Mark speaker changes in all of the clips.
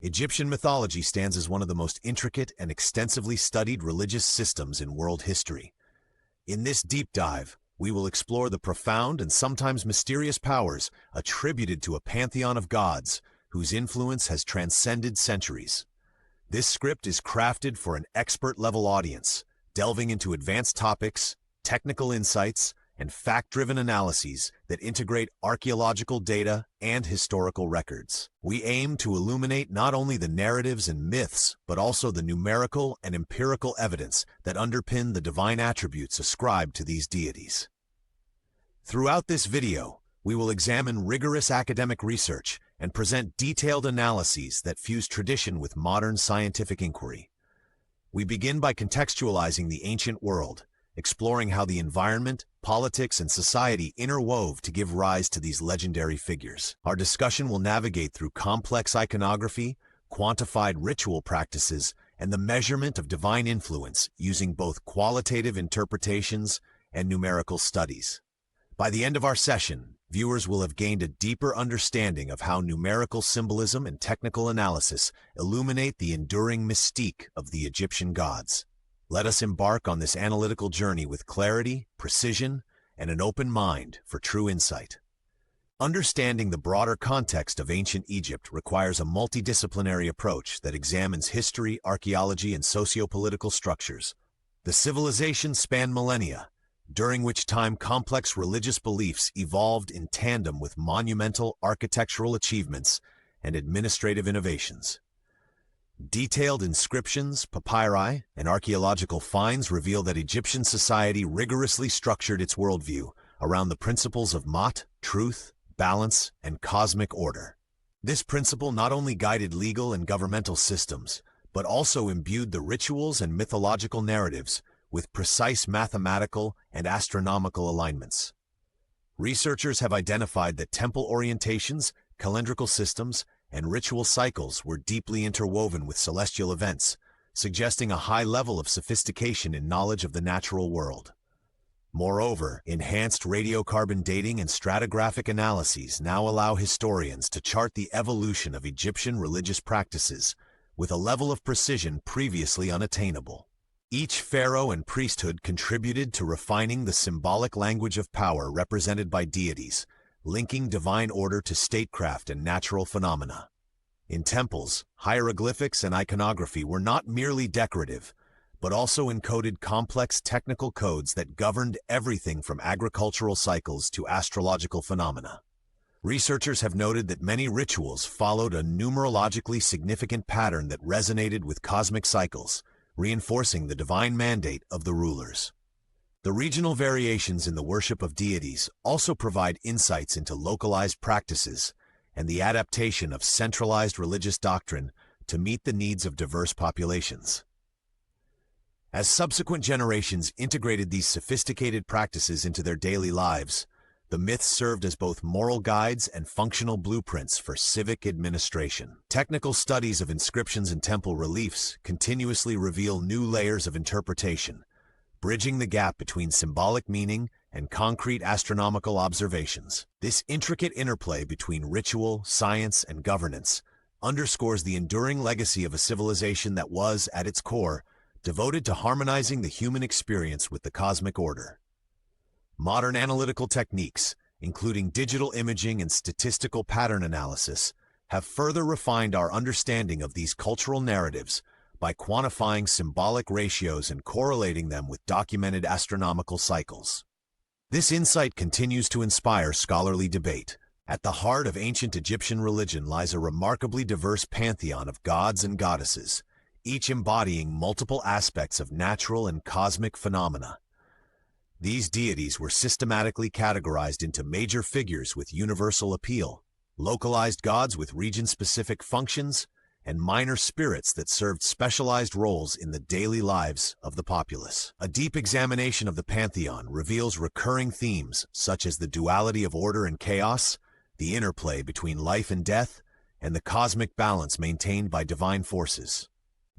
Speaker 1: Egyptian mythology stands as one of the most intricate and extensively studied religious systems in world history. In this deep dive, we will explore the profound and sometimes mysterious powers attributed to a pantheon of gods whose influence has transcended centuries. This script is crafted for an expert-level audience, delving into advanced topics, technical insights, and fact-driven analyses that integrate archaeological data and historical records. We aim to illuminate not only the narratives and myths, but also the numerical and empirical evidence that underpin the divine attributes ascribed to these deities. Throughout this video, we will examine rigorous academic research and present detailed analyses that fuse tradition with modern scientific inquiry. We begin by contextualizing the ancient world, exploring how the environment, politics, and society interwove to give rise to these legendary figures. Our discussion will navigate through complex iconography, quantified ritual practices, and the measurement of divine influence using both qualitative interpretations and numerical studies. By the end of our session, viewers will have gained a deeper understanding of how numerical symbolism and technical analysis illuminate the enduring mystique of the Egyptian gods. Let us embark on this analytical journey with clarity, precision, and an open mind for true insight. Understanding the broader context of ancient Egypt requires a multidisciplinary approach that examines history, archaeology, and sociopolitical structures. The civilization spanned millennia, during which time complex religious beliefs evolved in tandem with monumental architectural achievements and administrative innovations. Detailed inscriptions, papyri, and archaeological finds reveal that Egyptian society rigorously structured its worldview around the principles of Ma'at, truth, balance, and cosmic order. This principle not only guided legal and governmental systems, but also imbued the rituals and mythological narratives with precise mathematical and astronomical alignments. Researchers have identified that temple orientations, calendrical systems, and ritual cycles were deeply interwoven with celestial events, suggesting a high level of sophistication in knowledge of the natural world. Moreover, enhanced radiocarbon dating and stratigraphic analyses now allow historians to chart the evolution of Egyptian religious practices with a level of precision previously unattainable. Each pharaoh and priesthood contributed to refining the symbolic language of power represented by deities, linking divine order to statecraft and natural phenomena. In temples, hieroglyphics and iconography were not merely decorative, but also encoded complex technical codes that governed everything from agricultural cycles to astrological phenomena. Researchers have noted that many rituals followed a numerologically significant pattern that resonated with cosmic cycles, reinforcing the divine mandate of the rulers. The regional variations in the worship of deities also provide insights into localized practices and the adaptation of centralized religious doctrine to meet the needs of diverse populations. As subsequent generations integrated these sophisticated practices into their daily lives, the myths served as both moral guides and functional blueprints for civic administration. Technical studies of inscriptions and temple reliefs continuously reveal new layers of interpretation, bridging the gap between symbolic meaning and concrete astronomical observations. This intricate interplay between ritual, science, and governance underscores the enduring legacy of a civilization that was, at its core, devoted to harmonizing the human experience with the cosmic order. Modern analytical techniques, including digital imaging and statistical pattern analysis, have further refined our understanding of these cultural narratives by quantifying symbolic ratios and correlating them with documented astronomical cycles. This insight continues to inspire scholarly debate. At the heart of ancient Egyptian religion lies a remarkably diverse pantheon of gods and goddesses, each embodying multiple aspects of natural and cosmic phenomena. These deities were systematically categorized into major figures with universal appeal, localized gods with region-specific functions, and minor spirits that served specialized roles in the daily lives of the populace. A deep examination of the pantheon reveals recurring themes such as the duality of order and chaos, the interplay between life and death, and the cosmic balance maintained by divine forces.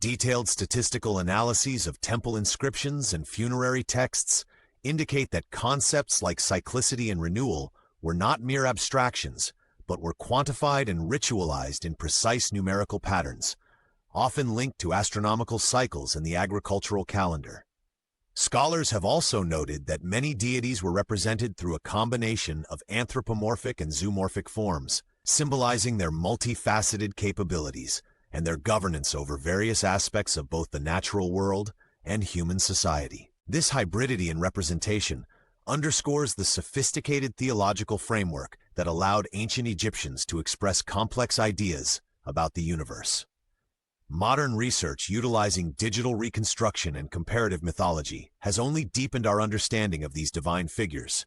Speaker 1: Detailed statistical analyses of temple inscriptions and funerary texts indicate that concepts like cyclicity and renewal were not mere abstractions, but were quantified and ritualized in precise numerical patterns, often linked to astronomical cycles and the agricultural calendar. Scholars have also noted that many deities were represented through a combination of anthropomorphic and zoomorphic forms, symbolizing their multifaceted capabilities and their governance over various aspects of both the natural world and human society. This hybridity in representation underscores the sophisticated theological framework that allowed ancient Egyptians to express complex ideas about the universe. Modern research utilizing digital reconstruction and comparative mythology has only deepened our understanding of these divine figures,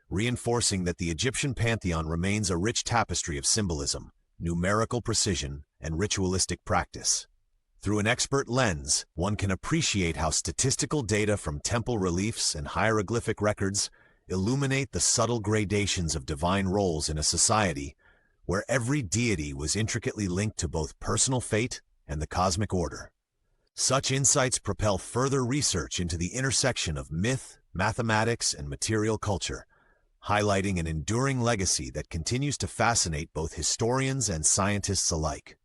Speaker 1: reinforcing that the Egyptian pantheon remains a rich tapestry of symbolism, numerical precision, and ritualistic practice. Through an expert lens, one can appreciate how statistical data from temple reliefs and hieroglyphic records illuminate the subtle gradations of divine roles in a society where every deity was intricately linked to both personal fate and the cosmic order. Such insights propel further research into the intersection of myth, mathematics, and material culture, highlighting an enduring legacy that continues to fascinate both historians and scientists alike.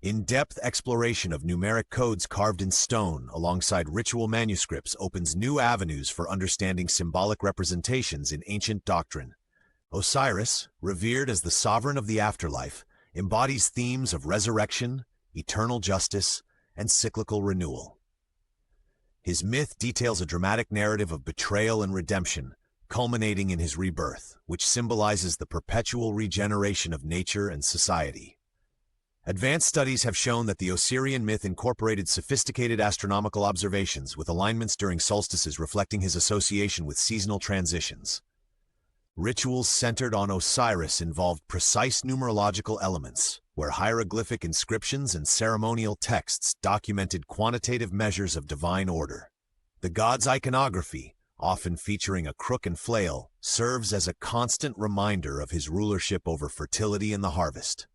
Speaker 1: In-depth exploration of numeric codes carved in stone alongside ritual manuscripts opens new avenues for understanding symbolic representations in ancient doctrine. Osiris, revered as the sovereign of the afterlife, embodies themes of resurrection, eternal justice, and cyclical renewal. His myth details a dramatic narrative of betrayal and redemption, culminating in his rebirth, which symbolizes the perpetual regeneration of nature and society. Advanced studies have shown that the Osirian myth incorporated sophisticated astronomical observations with alignments during solstices reflecting his association with seasonal transitions. Rituals centered on Osiris involved precise numerological elements, where hieroglyphic inscriptions and ceremonial texts documented quantitative measures of divine order. The god's iconography, often featuring a crook and flail, serves as a constant reminder of his rulership over fertility and the harvest.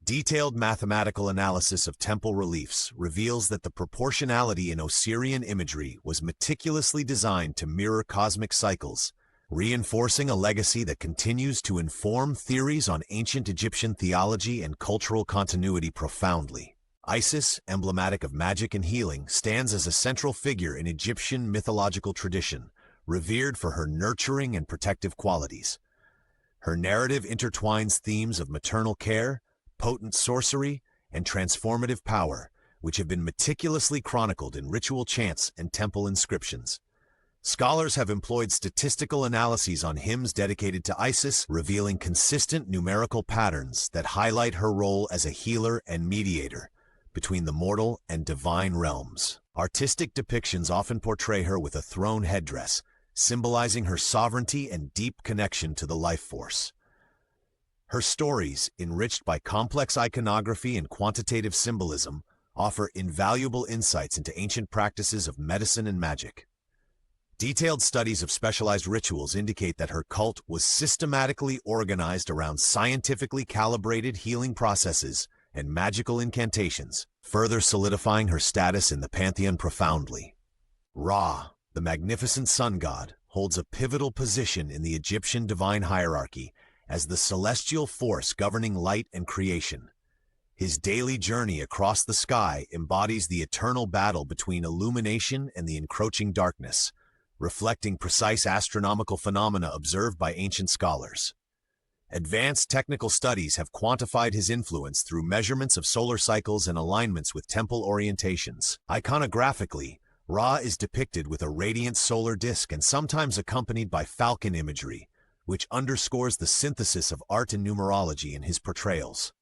Speaker 1: Detailed mathematical analysis of temple reliefs reveals that the proportionality in Osirian imagery was meticulously designed to mirror cosmic cycles, reinforcing a legacy that continues to inform theories on ancient Egyptian theology and cultural continuity profoundly. Isis, emblematic of magic and healing, stands as a central figure in Egyptian mythological tradition, revered for her nurturing and protective qualities. Her narrative intertwines themes of maternal care, potent sorcery, and transformative power, which have been meticulously chronicled in ritual chants and temple inscriptions. Scholars have employed statistical analyses on hymns dedicated to Isis, revealing consistent numerical patterns that highlight her role as a healer and mediator between the mortal and divine realms. Artistic depictions often portray her with a throne headdress, symbolizing her sovereignty and deep connection to the life force. Her stories, enriched by complex iconography and quantitative symbolism, offer invaluable insights into ancient practices of medicine and magic. Detailed studies of specialized rituals indicate that her cult was systematically organized around scientifically calibrated healing processes and magical incantations, further solidifying her status in the pantheon profoundly. Ra, the magnificent sun god, holds a pivotal position in the Egyptian divine hierarchy as the celestial force governing light and creation. His daily journey across the sky embodies the eternal battle between illumination and the encroaching darkness, reflecting precise astronomical phenomena observed by ancient scholars. Advanced technical studies have quantified his influence through measurements of solar cycles and alignments with temple orientations. Iconographically, Ra is depicted with a radiant solar disk and sometimes accompanied by falcon imagery, which underscores the synthesis of art and numerology in his portrayals.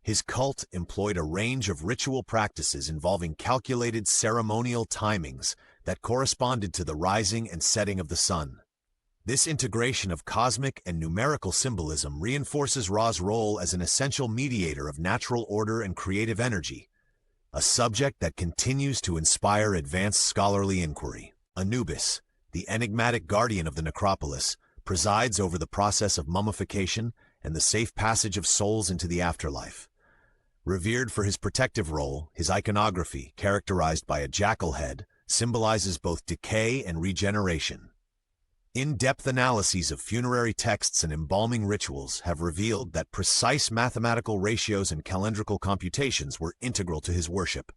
Speaker 1: His cult employed a range of ritual practices involving calculated ceremonial timings that corresponded to the rising and setting of the sun. This integration of cosmic and numerical symbolism reinforces Ra's role as an essential mediator of natural order and creative energy, a subject that continues to inspire advanced scholarly inquiry. Anubis, the enigmatic guardian of the necropolis, presides over the process of mummification and the safe passage of souls into the afterlife. Revered for his protective role, his iconography, characterized by a jackal head, symbolizes both decay and regeneration. In-depth analyses of funerary texts and embalming rituals have revealed that precise mathematical ratios and calendrical computations were integral to his worship.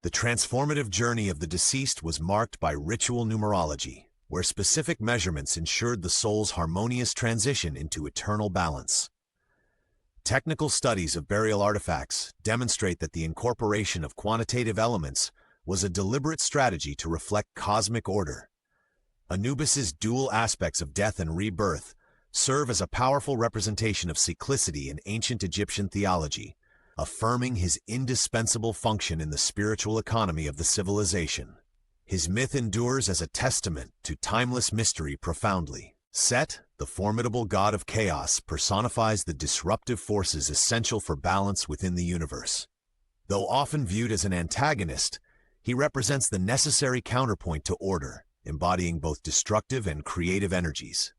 Speaker 1: The transformative journey of the deceased was marked by ritual numerology, where specific measurements ensured the soul's harmonious transition into eternal balance. Technical studies of burial artifacts demonstrate that the incorporation of quantitative elements was a deliberate strategy to reflect cosmic order. Anubis's dual aspects of death and rebirth serve as a powerful representation of cyclicity in ancient Egyptian theology, affirming his indispensable function in the spiritual economy of the civilization. His myth endures as a testament to timeless mystery profoundly. Set, the formidable god of chaos, personifies the disruptive forces essential for balance within the universe. Though often viewed as an antagonist, he represents the necessary counterpoint to order, embodying both destructive and creative energies.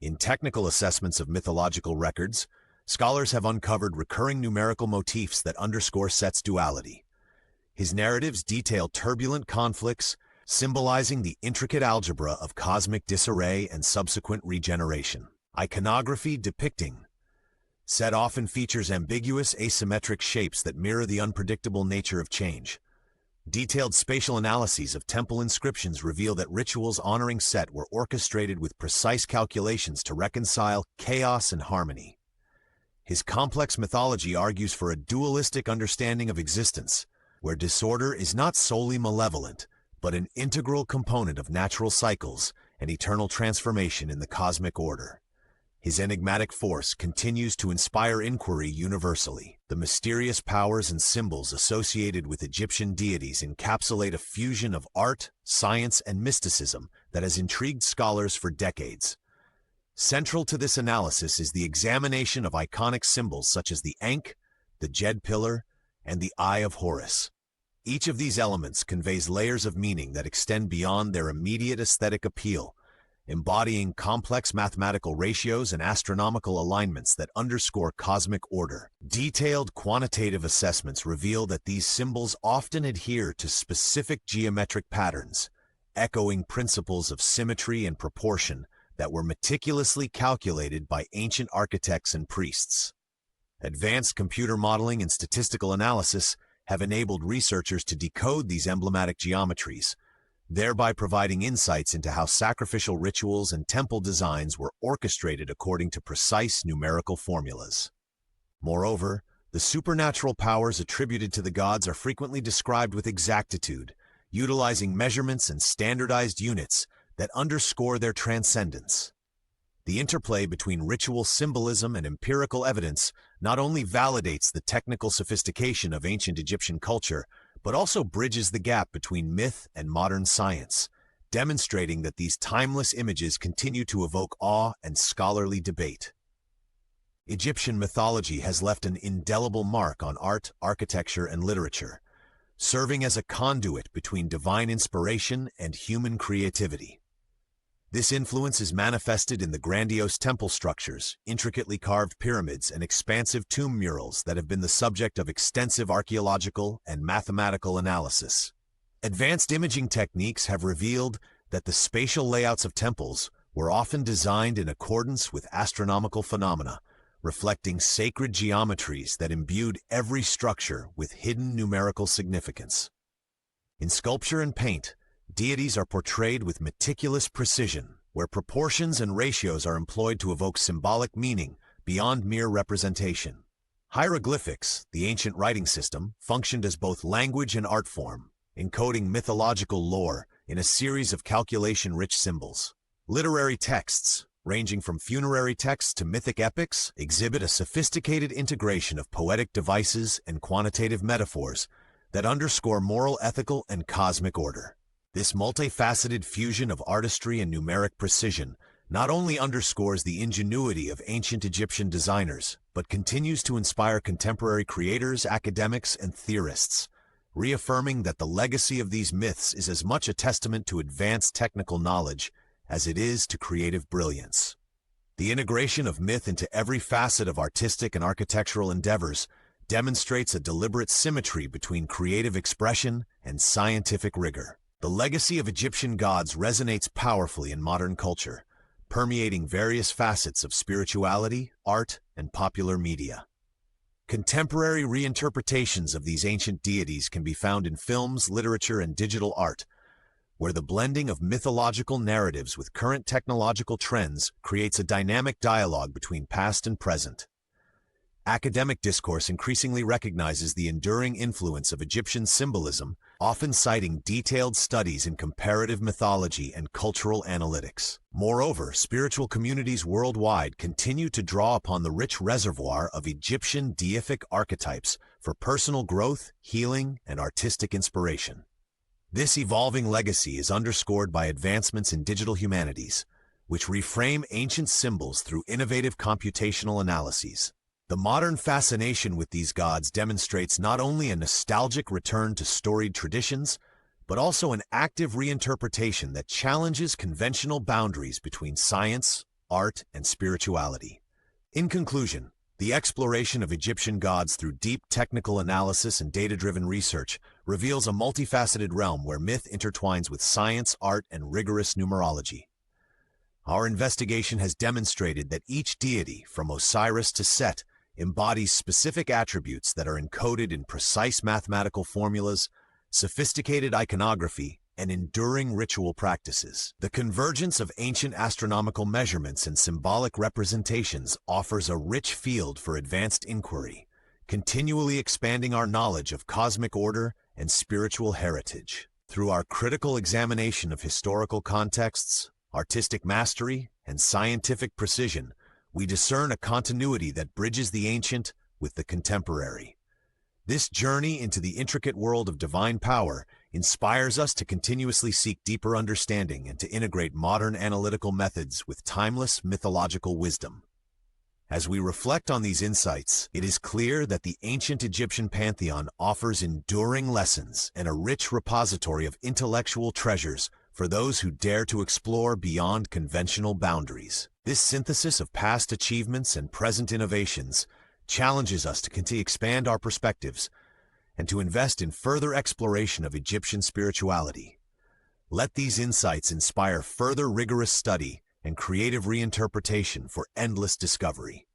Speaker 1: In technical assessments of mythological records, scholars have uncovered recurring numerical motifs that underscore Set's duality. His narratives detail turbulent conflicts, symbolizing the intricate algebra of cosmic disarray and subsequent regeneration. Iconography depicting Set often features ambiguous asymmetric shapes that mirror the unpredictable nature of change. Detailed spatial analyses of temple inscriptions reveal that rituals honoring Set were orchestrated with precise calculations to reconcile chaos and harmony. His complex mythology argues for a dualistic understanding of existence, where disorder is not solely malevolent, but an integral component of natural cycles and eternal transformation in the cosmic order. His enigmatic force continues to inspire inquiry universally. The mysterious powers and symbols associated with Egyptian deities encapsulate a fusion of art, science, and mysticism that has intrigued scholars for decades. Central to this analysis is the examination of iconic symbols such as the Ankh, the Djed pillar, and the Eye of Horus. Each of these elements conveys layers of meaning that extend beyond their immediate aesthetic appeal, embodying complex mathematical ratios and astronomical alignments that underscore cosmic order. Detailed quantitative assessments reveal that these symbols often adhere to specific geometric patterns, echoing principles of symmetry and proportion that were meticulously calculated by ancient architects and priests. Advanced computer modeling and statistical analysis have enabled researchers to decode these emblematic geometries, thereby providing insights into how sacrificial rituals and temple designs were orchestrated according to precise numerical formulas. Moreover, the supernatural powers attributed to the gods are frequently described with exactitude, utilizing measurements and standardized units that underscore their transcendence. The interplay between ritual symbolism and empirical evidence not only validates the technical sophistication of ancient Egyptian culture, but also bridges the gap between myth and modern science, demonstrating that these timeless images continue to evoke awe and scholarly debate. Egyptian mythology has left an indelible mark on art, architecture, and literature, serving as a conduit between divine inspiration and human creativity. This influence is manifested in the grandiose temple structures, intricately carved pyramids, and expansive tomb murals that have been the subject of extensive archaeological and mathematical analysis. Advanced imaging techniques have revealed that the spatial layouts of temples were often designed in accordance with astronomical phenomena, reflecting sacred geometries that imbued every structure with hidden numerical significance. In sculpture and paint, deities are portrayed with meticulous precision, where proportions and ratios are employed to evoke symbolic meaning beyond mere representation. Hieroglyphics, the ancient writing system, functioned as both language and art form, encoding mythological lore in a series of calculation-rich symbols. Literary texts, ranging from funerary texts to mythic epics, exhibit a sophisticated integration of poetic devices and quantitative metaphors that underscore moral, ethical, and cosmic order. This multifaceted fusion of artistry and numeric precision not only underscores the ingenuity of ancient Egyptian designers, but continues to inspire contemporary creators, academics, and theorists, reaffirming that the legacy of these myths is as much a testament to advanced technical knowledge as it is to creative brilliance. The integration of myth into every facet of artistic and architectural endeavors demonstrates a deliberate symmetry between creative expression and scientific rigor. The legacy of Egyptian gods resonates powerfully in modern culture, permeating various facets of spirituality, art, and popular media. Contemporary reinterpretations of these ancient deities can be found in films, literature, and digital art, where the blending of mythological narratives with current technological trends creates a dynamic dialogue between past and present. Academic discourse increasingly recognizes the enduring influence of Egyptian symbolism, often citing detailed studies in comparative mythology and cultural analytics. Moreover, spiritual communities worldwide continue to draw upon the rich reservoir of Egyptian deific archetypes for personal growth, healing, and artistic inspiration. This evolving legacy is underscored by advancements in digital humanities, which reframe ancient symbols through innovative computational analyses. The modern fascination with these gods demonstrates not only a nostalgic return to storied traditions, but also an active reinterpretation that challenges conventional boundaries between science, art, and spirituality. In conclusion, the exploration of Egyptian gods through deep technical analysis and data-driven research reveals a multifaceted realm where myth intertwines with science, art, and rigorous numerology. Our investigation has demonstrated that each deity, from Osiris to Set, embodies specific attributes that are encoded in precise mathematical formulas, sophisticated iconography, and enduring ritual practices. The convergence of ancient astronomical measurements and symbolic representations offers a rich field for advanced inquiry, continually expanding our knowledge of cosmic order and spiritual heritage. Through our critical examination of historical contexts, artistic mastery, and scientific precision, we discern a continuity that bridges the ancient with the contemporary. This journey into the intricate world of divine power inspires us to continuously seek deeper understanding and to integrate modern analytical methods with timeless mythological wisdom. As we reflect on these insights, it is clear that the ancient Egyptian pantheon offers enduring lessons and a rich repository of intellectual treasures for those who dare to explore beyond conventional boundaries. This synthesis of past achievements and present innovations challenges us to continue to expand our perspectives and to invest in further exploration of Egyptian spirituality. Let these insights inspire further rigorous study and creative reinterpretation for endless discovery.